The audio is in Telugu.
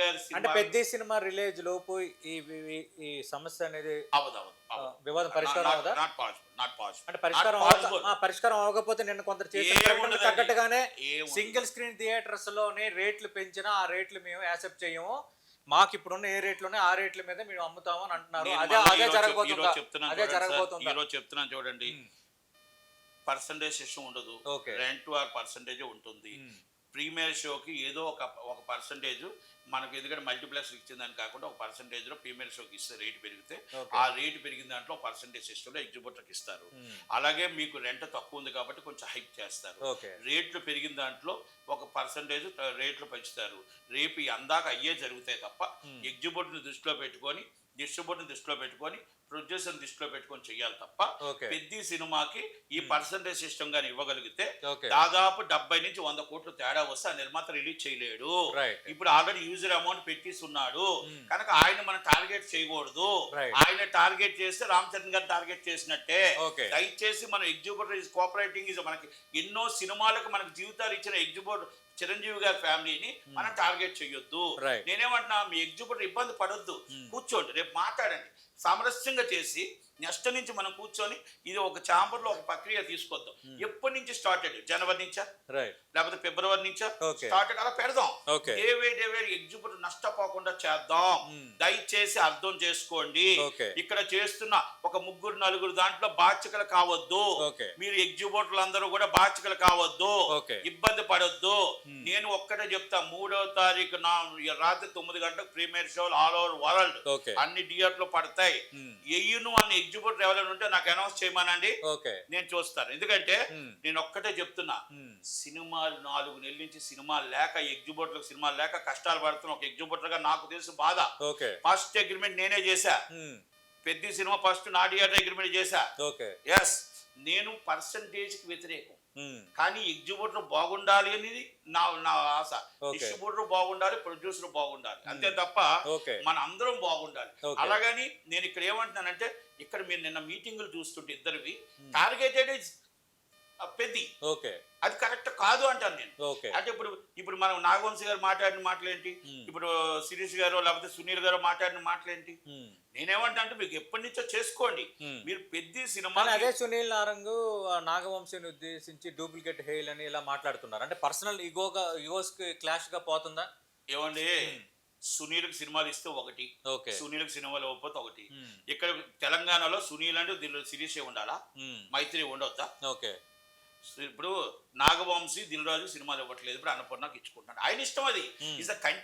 గారి అంటే సినిమా పెద్ద సినిమా రిలీజ్ లోపు ఈ ఈ సమస్య అనేది వివాదం పరిష్కారం అవుదా? Not possible, not possible. అంటే పరిష్కారం అవ్వకపోతే నిన్న కొందరు చేసిన ప్రకటనకు తగ్గట్టుగానే సింగిల్ స్క్రీన్ థియేటర్స్ లోనే రేట్లు పెంచినా ఆ రేట్లు మేము యాక్సెప్ట్ చేయము, మాకు ఇప్పుడున్న ఏ రేట్లోనే ఆ రేట్ల మీద మేము అమ్ముతాము అని అంటున్నారు. అదే జరగబోతుందా? ఈరోజు చెప్తున్నాను చూడండి, పర్సంటేజ్ సిస్టమ్ ఉండదు, రెంట్ ఆర్ పర్సంటేజ్ ఉంటుంది. ప్రీమియర్ షోకి ఏదో ఒక పర్సంటేజ్ మనకు, ఎందుకంటే మల్టీప్లెక్స్ ఇచ్చిందని కాకుండా ఒక పర్సంటేజ్లో ప్రీమియర్ షోకి ఇస్తే రేటు పెరిగితే ఆ రేటు పెరిగిన దాంట్లో పర్సంటేజ్ సిస్టంలో ఎగ్జిబిటర్కి ఇస్తారు. అలాగే మీకు రెంట్ తక్కువ ఉంది కాబట్టి కొంచెం హైక్ చేస్తారు. రేట్లు పెరిగిన దాంట్లో ఒక పర్సంటేజ్ రేట్లు పెంచుతారు. రేపు అందాక అయ్యే జరుగుతాయి తప్ప ఎగ్జిబిటర్ని దృష్టిలో పెట్టుకొని, డిస్ట్రిబ్యూటర్ని దృష్టిలో పెట్టుకొని, ప్రొడ్యూసర్ దృష్టిలో పెట్టుకొని చెయ్యాలి తప్ప పెద్ద సినిమాకి ఈ పర్సంటేజ్ సిస్టమ్ గాని ఇవ్వగలిగితే దాదాపు 70 నుంచి 100 కోట్లు తేడా వస్తే ఆ నిర్మాత రిలీజ్ చేయలేడు. ఇప్పుడు ఆల్రెడీ యూజర్ అమౌంట్ పెట్టిస్తున్నాడు కనుక ఆయన మనం టార్గెట్ చేయకూడదు. ఆయన టార్గెట్ చేస్తే రామ్ చరణ్ గారు టార్గెట్ చేసినట్టే. దయచేసి మనం ఎగ్జిబిటర్ ఈజ్ కోఆపరేటింగ్ ఈజ్, మనకి ఎన్నో సినిమాలకు మనకు జీవితాలు ఇచ్చిన ఎగ్జిబిటర్ చిరంజీవి గారి ఫ్యామిలీని మనం టార్గెట్ చేయొద్దు. నేనేమంటున్నా, మీ ఎగ్జిబిటర్ ఇబ్బంది పడొద్దు, కూర్చోండి, రేపు మాట్లాడండి, సామరస్యంగా చేసి నెక్స్ట్ నుంచి మనం కూర్చొని ఇది ఒక ఛాంబర్లో ఒక ప్రక్రియ తీసుకొద్దాం. ఎప్పటి నుంచి స్టార్టెడ్? జనవరి నుంచా లేకపోతే ఫిబ్రవరి నుంచా స్టార్టెడ్? అలా పెడదాం. డేవే ఎగ్జిబిటర్ నష్టపోకుండా చేద్దాం. దయచేసి అర్థం చేసుకోండి. ఇక్కడ చేస్తున్న ఒక 3-4 దాంట్లో బాధ్యతలు కావద్దు. మీరు ఎగ్జిబిటర్లు అందరూ కూడా బాధ్యతలు కావద్దు, ఇబ్బంది పడొద్దు. నేను ఒక్కటే చెప్తా, 3వ తారీఖు రాత్రి 9 గంటలకు ప్రీమియర్ షోలు ఆల్ ఓవర్ వరల్డ్ అన్ని థియేటర్లు పడతాయి. ఎయ్యును అనే ఎగ్జిబిటర్ ఎవరైనా ఉంటే నాకు అనౌన్స్ చేయమనండి, నేను చూస్తాను. ఎందుకంటే నేను ఒక్కటే చెప్తున్నా, సినిమాలు 4 నెలల నుంచి సినిమాలు లేక, ఎగ్జిబిటర్లకు సినిమాలు లేక కష్టాలు పడుతున్నా ఒక ఎగ్జిబిటర్ గా నాకు తెలుసు బాధ. ఫస్ట్ అగ్రిమెంట్ నేనే చేశా, పెద్ద సినిమా ఫస్ట్ నా థియేటర్ అగ్రిమెంట్ చేశా. ఎస్, నేను పర్సంటేజ్ కి వ్యతిరేకం, కానీ ఎగ్జిబిటర్ బాగుండాలి అనేది నా ఆశ. డిస్ట్రిబ్యూటర్ బాగుండాలి, ప్రొడ్యూసర్ బాగుండాలి, అంతే తప్ప మన అందరం బాగుండాలి. అలాగని నేను ఇక్కడ ఏమంటున్నానంటే, ఇక్కడ మీరు నిన్న మీటింగులు చూస్తుంటే ఇద్దరివి టార్గెటెడ్ పెద్ద, అది కరెక్ట్ కాదు అంటాను నేను. అంటే ఇప్పుడు మనం నాగవంశీ గారు మాట్లాడిన మాటలేంటి, ఇప్పుడు శిరీష్ గారు లేకపోతే సునీల్ గారు మాట్లాడిన మాటలేంటి? నేనేమంటా అంటే, మీకు ఎప్పటి నుంచో చేసుకోండి, మీరు పెద్ద సినిమా. అదే సునీల్ నారంగు నాగవంశీని ఉద్దేశించి డూప్లికేట్ హెయిల్ అని ఇలా మాట్లాడుతున్నారు. అంటే పర్సనల్ ఈగోస్ క్లాష్ గా పోతుందా? ఏమండి, సునీల్కి సినిమాలు ఇస్తే ఒకటి, సునీల్కి సినిమాలు ఇవ్వకపోతే ఒకటి. ఇక్కడ తెలంగాణలో సునీల్ అంటే శిరీష్ ఉండాలా, మైత్రి ఉండొద్దా? ఇప్పుడు నాగవంశీ దిల్ రాజు సినిమాలు ఇవ్వట్లేదు, ఇప్పుడు అన్నపూర్ణకి ఇచ్చుకుంటున్నాడు, ఆయన ఇష్టం. అది ఈజ్ అ